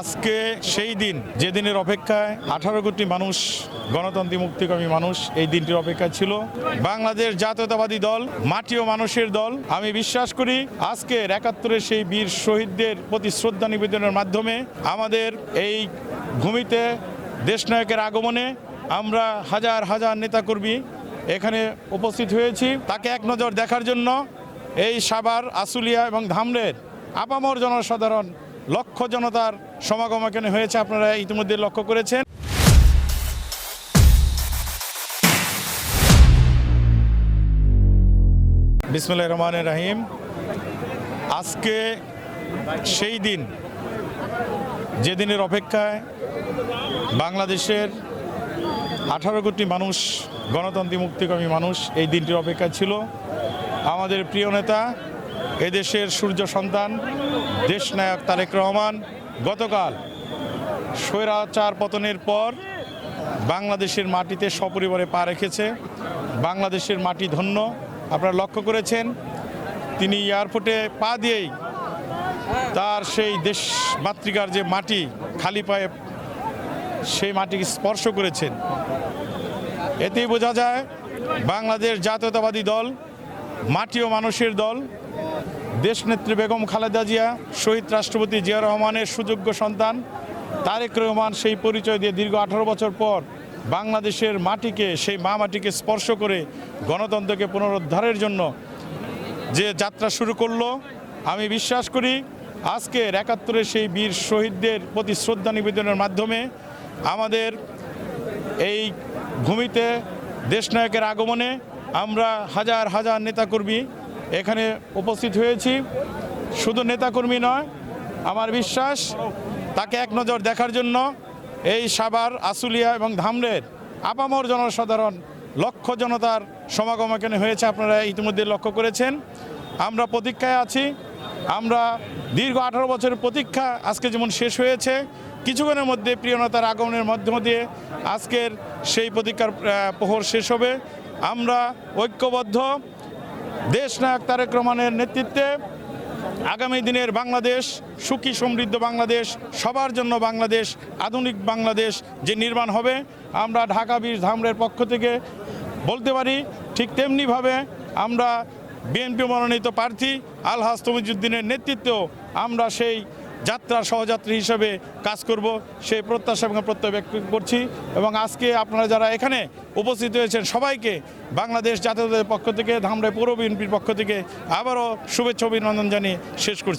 আজকে সেই দিন যে দিনের অপেক্ষায় 18 কোটি মানুষ, গণতন্ত্রী মুক্তিকামী মানুষ এই দিনটির অপেক্ষা ছিল। বাংলাদেশ জাতীয়তাবাদী দল মাটি ও মানুষের দল। আমি বিশ্বাস করি আজকের 71-এর সেই বীর শহীদদের প্রতি শ্রদ্ধা নিবেদনের মাধ্যমে আমাদের এই ভূমিতে দেশনায়কের আগমনে আমরা হাজার হাজার নেতাকর্মী এখানে উপস্থিত হয়েছি। তাকে এক নজর দেখার জন্য এই সাভার, আশুলিয়া এবং ধামরের আপামর জনসাধারণ লক্ষ জনতার সমাগম এখানে হয়েছে, আপনারা ইতিমধ্যে লক্ষ্য করেছেন। বিসমিল্লাহির রহমানির রহিম। আজকে সেই দিন যে দিনের অপেক্ষায় বাংলাদেশের 18 কোটি মানুষ, গণতন্ত্রী মুক্তিকামী মানুষ এই দিনটির অপেক্ষা ছিল। আমাদের প্রিয় নেতা, এদেশের সূর্য সন্তান দেশনায়ক তারেক রহমান গতকাল স্বৈরাচার পতনের পর বাংলাদেশের মাটিতে সপরিবারে পা রেখেছে। বাংলাদেশের মাটি ধন্য। আপনারা লক্ষ্য করেছেন তিনি এয়ারপোর্টে পা দিয়েই তার সেই দেশ মাতৃকার যে মাটি, খালি পায়ে সেই মাটিকে স্পর্শ করেছেন। এতেই বোঝা যায় বাংলাদেশ জাতীয়তাবাদী দল মাটি ও মানুষের দল। দেশনেত্রী বেগম খালেদা জিয়া, শহীদ রাষ্ট্রপতি জিয়া রহমানের সুযোগ্য সন্তান তারেক রহমান সেই পরিচয় দিয়ে দীর্ঘ 18 বছর পর বাংলাদেশের মাটিকে, সেই মা মাটিকে স্পর্শ করে গণতন্ত্রকে পুনরুদ্ধারের জন্য যে যাত্রা শুরু করলো, আমি বিশ্বাস করি আজকের 71-এর সেই বীর শহীদদের প্রতি শ্রদ্ধা নিবেদনের মাধ্যমে আমাদের এই ভূমিতে দেশনায়কের আগমনে আমরা হাজার হাজার নেতাকর্মী এখানে উপস্থিত হয়েছি। শুধু নেতাকর্মী নয়, আমার বিশ্বাস তাকে এক নজর দেখার জন্য এই সাভার, আশুলিয়া এবং ধামরের আপামর জনসাধারণ লক্ষ জনতার সমাগম এখানে হয়েছে, আপনারা ইতিমধ্যে লক্ষ্য করেছেন। আমরা প্রতীক্ষায় আছি। আমরা দীর্ঘ 18 বছরের প্রতীক্ষা আজকে যেমন শেষ হয়েছে, কিছুক্ষণের মধ্যে প্রিয় নেতার আগমনের মধ্য দিয়ে আজকের সেই প্রতীক্ষার প্রহর শেষ হবে। আমরা ঐক্যবদ্ধ দেশনায়ক তারেক রহমানের নেতৃত্বে আগামী দিনের বাংলাদেশ, সুখী সমৃদ্ধ বাংলাদেশ, সবার জন্য বাংলাদেশ, আধুনিক বাংলাদেশ যে নির্মাণ হবে, আমরা ঢাকা 20 ধামরের পক্ষ থেকে বলতে পারি। ঠিক তেমনিভাবে আমরা বিএনপি মনোনীত প্রার্থী আলহাজ তমিজউদ্দিনের নেতৃত্বেও আমরা সেই যাত্রার সহযাত্রী হিসেবে কাজ করব, সেই প্রত্যাশা এবং প্রত্যয় ব্যক্ত করছি। এবং আজকে আপনারা যারা এখানে উপস্থিত হয়েছেন সবাইকে বাংলাদেশ জাতীয়তাবাদের পক্ষ থেকে, ধামরাই পৌর বিএনপির পক্ষ থেকে আবারও শুভেচ্ছা অভিনন্দন জানিয়ে শেষ করছি।